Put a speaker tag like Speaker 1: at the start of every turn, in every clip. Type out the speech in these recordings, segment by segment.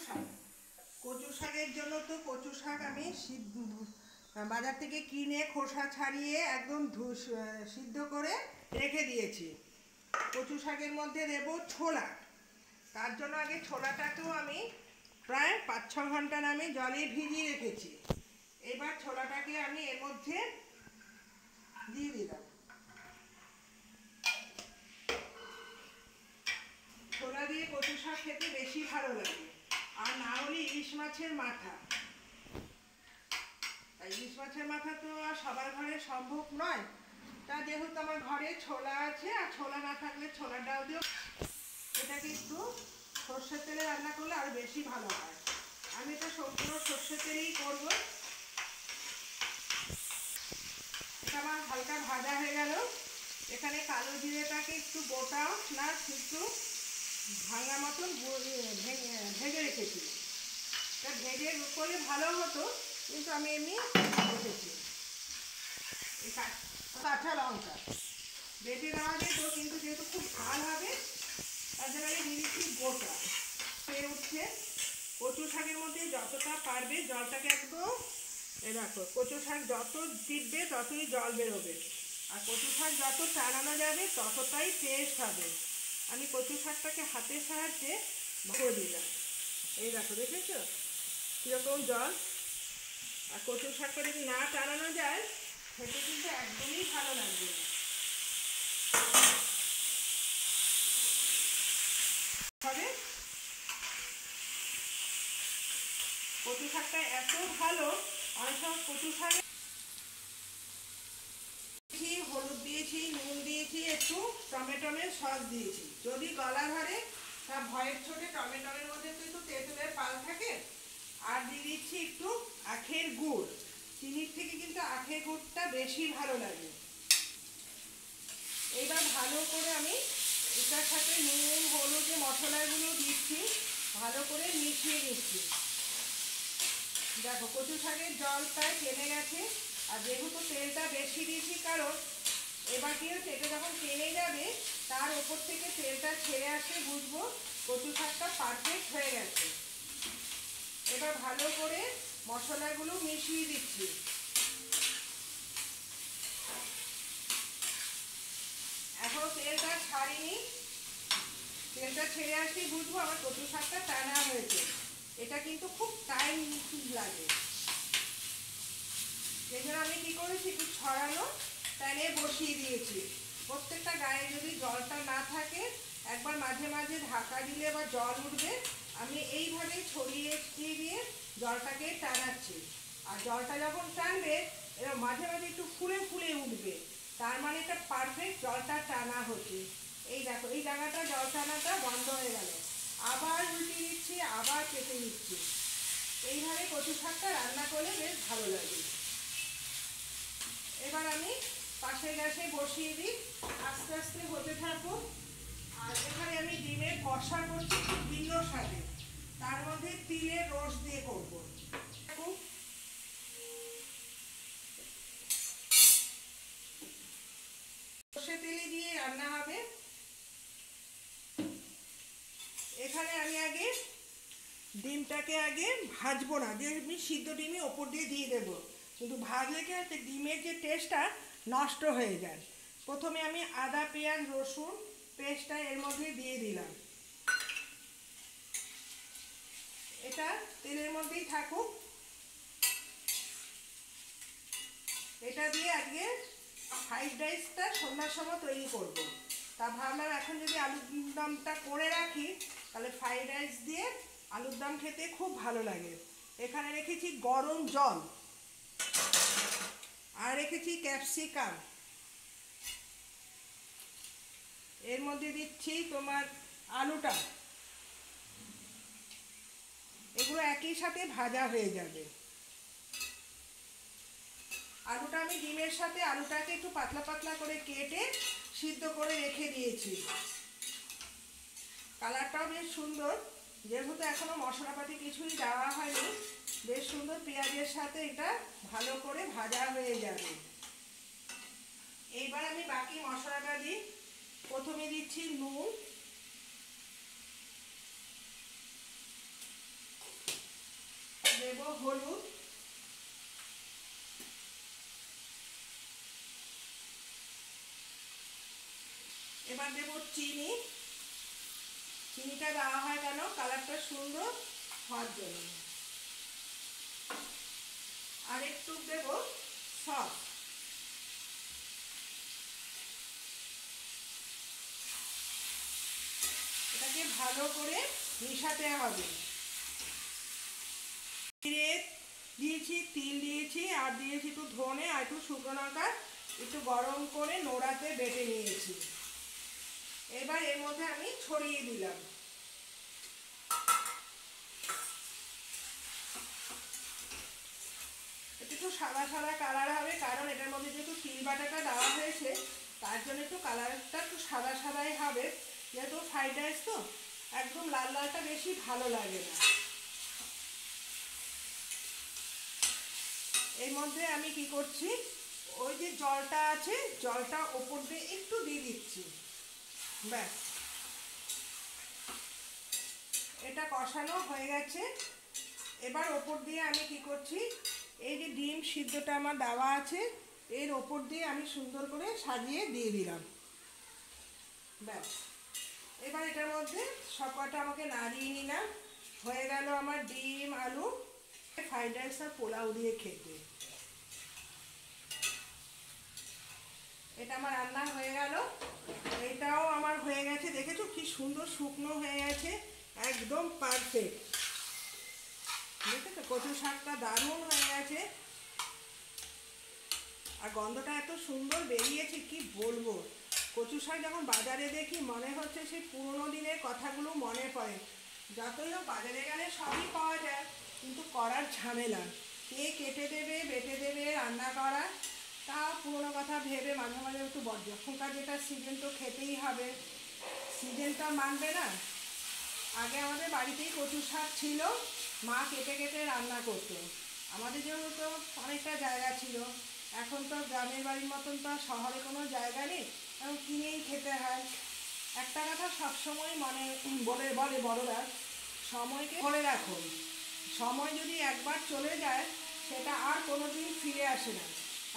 Speaker 1: শাক। কচু শাকের জন্য তো কচু শাক আমি বাজার থেকে কিনে খোসা ছাড়িয়ে একদম সিদ্ধ করে রেখে দিয়েছি। কচু শাকের মধ্যে দেব ছোলা। তার জন্য আগে ছোলাটাকেও আমি প্রায় 5-6 ঘন্টা আমি জলে ভিজিয়ে রেখেছি। এবার ছোলাটাকে আমি এর মধ্যে দিয়ে দিলাম। ছোলা দিয়ে কচু শাক খেতে বেশি ভালো লাগে। আর না হলে ইলিশ মাছের মাথা। ইলিশ মাছের মাথা তো আর সবার ঘরে সম্ভব নয়। তা যেহেতু আমার ঘরে ছোলা আছে, আর ছোলা না থাকলে ছোলার ডাল দিও। এটাকে একটু সর্ষের তেলে রান্না করলে আরো বেশি ভালো হয়। আমি এটা সম্পূর্ণ সর্ষের তেলেই করবো। এটা আমার হালকা ভাজা হয়ে গেল। এখানে কালো জিরেটাকে একটু গোটা না একটু ভাঙা মতন ভেজে রেখেছি। এটা ভেজে করলে ভালো হতো, কিন্তু আমি এমনি রেখেছি। কাঁচা লঙ্কা বেটে দেওয়া যেত, কিন্তু যেহেতু খুব ঝাল হবে তার জন্য আমি দিয়ে দিচ্ছি গোটা। হয়ে উঠছে। কচু শাকের মধ্যে যতটা পারবে জলটাকে একদম রাখো। কচু শাক যত দিবে ততই জল বেরোবে, আর কচু শাক যত টানানো যাবে ততটাই টেস্ট হবে। আমি কচু শাকটাকে হাতের সাহায্যে করে দিলাম। এই দেখো, দেখেছো কীরকম জল। আর কচু শাকটা যদি না টানানো যায় খেতে কিন্তু একদমই ভালো লাগবে না। হবে কচু শাকটা এত ভালো। অনেক সব কচু শাক হলুদ দিয়েছি, নুন দিয়েছি, একটু টমেটোমের সস দিয়েছি। যদি গলা ধরে তা ভয়ের ছোটে টমেটোমের মধ্যে তো একটু তেঁতুলের পাল থাকে। আর দিয়ে দিচ্ছি একটু আখের গুড়। চিনির থেকে কিন্তু আখের গুড়টা বেশি ভালো লাগে। এইবার ভালো করে আমি এটার সাথে নুন হলুদ যে মশলাগুলো দিচ্ছি ভালো করে মিশিয়ে নিচ্ছি। দেখো কচু শাকের জল প্রায় টেনে গেছে। আর যেহেতু তেলটা বেশি দিয়েছি, কারণ এবার কি হচ্ছে, এটা যখন টেনে যাবে তার ওপর থেকে তেলটা ছেড়ে আসলে বুঝবো কচু শাকটা পারফেক্ট হয়ে গেছে। এবার ভালো করে মশলাগুলো মিশিয়ে দিচ্ছি। এখন তেলটা ছাড়িনি, তেলটা ছেড়ে আসলেই বুঝবো আমার কচু শাকটা টানা হয়েছে। এটা কিন্তু খুব টাইম লাগে। সেই জন্য আমি কি করেছি, একটু ছড়ানো প্যানে বসিয়ে দিয়েছি। প্রত্যেকটা গায়ে যদি জলটা না থাকে একবার মাঝে মাঝে ঢাকা দিলে বা জল উঠবে। আমি এইভাবে ছড়িয়ে দিয়ে জলটাকে টানাচ্ছি। আর জলটা যখন টানবে এবার মাঝে মাঝে একটু ফুলে ফুলে উঠবে, তার মানে এটা পারফেক্ট জলটা টানা হচ্ছে। এই দেখো, এই জায়গাটা জল টানাটা বন্ধ হয়ে গেল। আবার উল্টিয়ে দিচ্ছি, আবার পেতে দিচ্ছি। এইভাবে কচু শাকটা রান্না করলে বেশ ভালো লাগে। এবার আমি পাশের গ্যাসে বসিয়ে দিই, আস্তে আস্তে হতে থাকুক। আর এখানে আমি ডিমের কষা করছি খুব ভিন্ন স্বাদে। তার মধ্যে তিলের রস দিয়ে করবো। সর্ষে তেলে দিয়ে রান্না হবে। এখানে আমি আগে ডিমটাকে আগে ভাজবো না, যে আমি সিদ্ধ ডিমই ওপর দিয়ে দেবো। কিন্তু ভাজলে কি হচ্ছে, ডিমের যে টেস্টটা নষ্ট হয়ে যায়। প্রথমে আমি আদা পেঁয়াজ রসুন পেস্টটা এর মধ্যে দিয়ে দিলাম। এটা তেলের মধ্যেই থাকুক। এটা দিয়ে আজকে ফ্রাইড রাইসটা সন্ধ্যার সময় তৈরি করব। তা ভাবলাম এখন যদি আলুর দমটা করে রাখি তাহলে ফ্রাইড রাইস দিয়ে আলুর দম খেতে খুব ভালো লাগে। এখানে রেখেছি গরম জল, আর রেখেছি ক্যাপসিকাম। এর মধ্যে দিচ্ছি তোমার আলুটা। এগুলো একই সাথে ভাজা হয়ে যাবে। আলুটা আমি ডিমের সাথে আলুটাকে একটু পাতলা পাতলা করে কেটে সিদ্ধ করে রেখে দিয়েছি। কালারটাও বেশ সুন্দর, যেহেতু এখনো মশলাপাতি কিছুই দেওয়া হয়নি। বেশ সুন্দর পেঁয়াজের সাথে এটা ভালো করে ভাজা হয়ে যাবে। এইবার আমি বাকি মশলাটা দিই। প্রথমে দিচ্ছি নুন, দেব হলুদ, এবার দেব চিনি। চিনিটা দেওয়া হয় কেন, কালারটা সুন্দর হওয়ার জন্য। আর একটু দেব সস। এটাকে ভালো করে মিশাতে হবে। দিয়েছি, তিল দিয়েছি, আর দিয়েছি একটু ধনে আর একটু শুকনো লঙ্কা, একটু গরম করে নোড়াতে বেটে নিয়েছি। এবার এর মধ্যে আমি ছড়িয়ে দিলাম। একটু সাদা সাদা কালার হবে, কারণ এটার মধ্যে যেহেতু তিল বাটাটা দেওয়া হয়েছে তার জন্য একটু কালারটা একটু সাদা সাদাই হবে, যেহেতু ফ্রাইড রাইস তো একদম লাল লালটা বেশি ভালো লাগে না। এর মধ্যে আমি কি করছি, ওই যে জলটা আছে জলটা ওপর দিয়ে একটু দিয়ে দিচ্ছি। ব্যাস, এটা কষানো হয়ে গেছে। এবার ওপর দিয়ে আমি কি করছি, এই যে ডিম সিদ্ধটা আমার দেওয়া আছে এর ওপর দিয়ে আমি সুন্দর করে সাজিয়ে দিয়ে দিলাম। ব্যাস, এবার এটার মধ্যে সব কটা আমাকে নাড়িয়ে নিলাম। হয়ে গেল আমার ডিম আলু ফ্রাইড রাইস আর পোলাও দিয়ে খেতে। এটা আমার রান্না হয়ে গেল। এটাও আমার হয়ে গেছে, দেখেছো কি সুন্দর শুকনো হয়ে গেছে, একদম পারফেক্ট। দেখেছো কচু শাকটা দারুণ হয়ে গেছে, আর গন্ধটা এত সুন্দর বেরিয়েছে কি বলবো। কচু শাক যখন বাজারে দেখি মনে হচ্ছে সেই পুরোনো দিনের কথাগুলো মনে পড়ে। যতই হোক বাজারে গেলে সবই পাওয়া যায়, কিন্তু করার ঝামেলা, কে কেটে দেবে বেটে দেবে রান্না করা, তাও পুরোনো কথা ভেবে মাঝে মাঝে একটু যখনকার যেটা সিজন তো খেতেই হবে, সিজনটা মানবে না। আগে আমাদের বাড়িতেই কচু শাক ছিল, মা কেটে কেটে রান্না করতো। আমাদের যেহেতু অনেকটা জায়গা ছিল, এখন তো গ্রামের বাড়ির মতন তো শহরে কোনো জায়গা নেই, এখন কিনেই খেতে হয়। একটা কথা সবসময় মনে বলে বড়রা, সময়কে ধরে রাখো। সময় যদি একবার চলে যায় সেটা আর কোনো দিন ফিরে আসে না।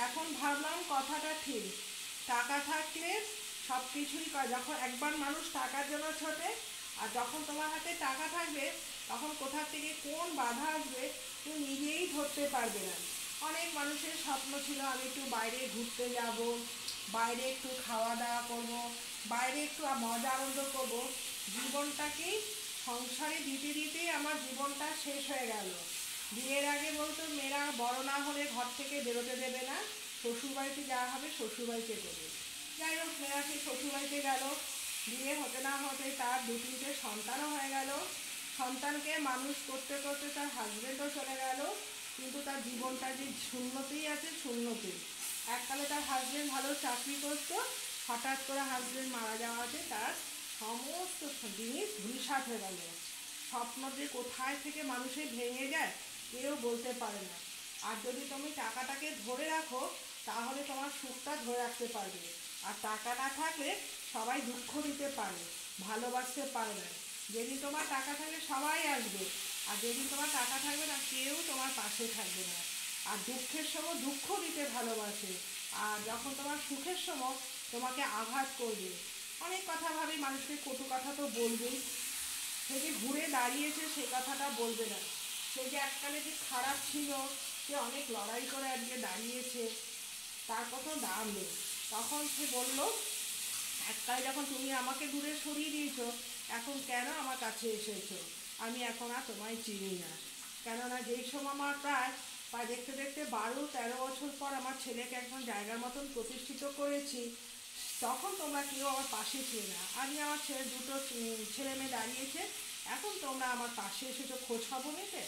Speaker 1: এখন ভাবলাম কথাটা ঠিক, টাকা থাকলে সব কিছুই করা। যখন একবার মানুষ টাকার জন্য ছোটে, আর যখন তোমার হাতে টাকা থাকবে তখন কোথা থেকে কোন বাধা আসবে তুমি নিজেই ধরতে পারবে না। অনেক মানুষের স্বপ্ন ছিল আমি একটু বাইরে ঘুরতে যাব, বাইরে একটু খাওয়া দাওয়া করব, বাইরে একটু মজা আনন্দ করব। জীবনটাকেই সংসারে দিতে দিতেই আমার জীবনটা শেষ হয়ে গেল। বিয়ের আগে বলতো মেয়েরা বড় না হলে ঘর থেকে বেরোতে দেবে না, শ্বশুরবাড়িতে যাওয়া হবে শ্বশুরবাড়িতে দেবে। যাই হোক, মেয়েরা সেই শ্বশুরবাড়িতে গেল, বিয়ে হতে না হতে তার 2-3টে সন্তানও হয়ে গেল। সন্তানকে মানুষ করতে করতে তার হাজবেন্ডও চলে গেল, কিন্তু তার জীবনটা যে শূন্যতেই আছে, শূন্যতেই। এককালে তার হাজবেন্ড ভালো চাকরি করতো, হঠাৎ করে হাজবেন্ড মারা যাওয়াতে তার সমস্ত জিনিস ধূলিসাৎ হয়ে গেল। স্বপ্ন যে কোথায় থেকে মানুষের ভেঙে যায় কেউ বলতে পারে না। আর যদি তুমি টাকাটাকে ধরে রাখো তাহলে তোমার সুখটা ধরে রাখতে পারবে। আর টাকা না থাকলে সবাই দুঃখ দিতে পারে, ভালোবাসতে পারে না। যেদিন তোমার টাকা থাকবে সবাই আসবে, আর যেদিন তোমার টাকা থাকবে না কেউ তোমার পাশে থাকবে না। আর দুঃখের সময় দুঃখ দিতে ভালোবাসে, আর যখন তোমার সুখের সময় তোমাকে আঘাত করবে। অনেক কথা ভাবি, মানুষকে কটু কথা তো বলবেই, সে যে ঘুরে দাঁড়িয়েছে সে কথাটা বলবে না। সে যে এককালে যে খারাপ ছিল, সে অনেক লড়াই করে আজকে দাঁড়িয়েছে, তার কোনো দাম নেই। তখন সে বলল, এককালে যখন তুমি আমাকে দূরে সরিয়ে দিয়েছো, এখন কেন আমার কাছে এসেছো? আমি এখন আর তোমায় চিনি না। কেননা যেই সময় আমার প্রায় দেখতে দেখতে 12-13 বছর পর আমার ছেলেকে এখন জায়গার মতন প্রতিষ্ঠিত করেছি, তখন তোমরা কেউ আমার পাশে ছিলে না। আজকে আমার দুটো ছেলে মেয়ে দাঁড়িয়েছে, এখন তোমরা আমার পাশে এসেছো খোঁজ খবর নিতে,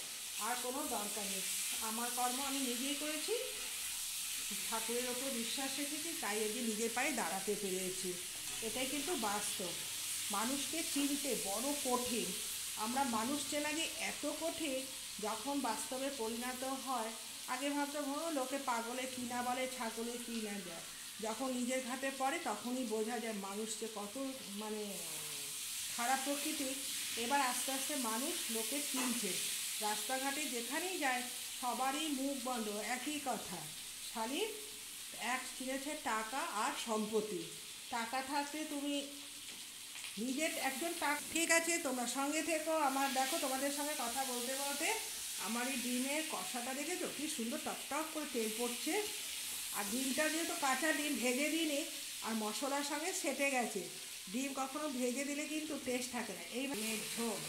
Speaker 1: আর কোনো দরকার নেই। আমার কর্ম আমি নিজেই করেছি, ঠাকুরের ওপর বিশ্বাস রেখেছি, তাই আজকে নিজের পায়ে দাঁড়াতে পেরেছি। এটাই কিন্তু বাস্তব। মানুষকে চিনতে বড় কঠিন, আমরা মানুষ চেনা যে এত কঠিন, যখন বাস্তবে পরিণত হয়। আগে ভাবতাম লোকে পাগলে কী না বলে, ছাগলে কী না যায়, যখন নিজের ঘাটে পড়ে তখনই বোঝা যায় মানুষ যে কত খারাপ প্রকৃতি। এবার আস্তে আস্তে মানুষ লোকে চিনছে, রাস্তাঘাটে যেখানেই যায় সবারই মুখ বন্ধ, একই কথা, শালির এক কিনেছে টাকা আর সম্পত্তি। টাকা থাকলে তুমি নিজের একজন ঠিক আছে, তোমরা সঙ্গে থেকো আমার। দেখো তোমাদের সঙ্গে কথা বলতে বলতে আমার এই ডিমের কষাটা দেখেছো কি সুন্দর টক করে তেল পড়ছে। আর ডিমটা যেহেতু কাঁচা ডিম ভেজে দিইনি আর মশলার সঙ্গে সেটে গেছে। ডিম কখনো ভেজে দিলে কিন্তু টেস্ট থাকে না। এই ঝোল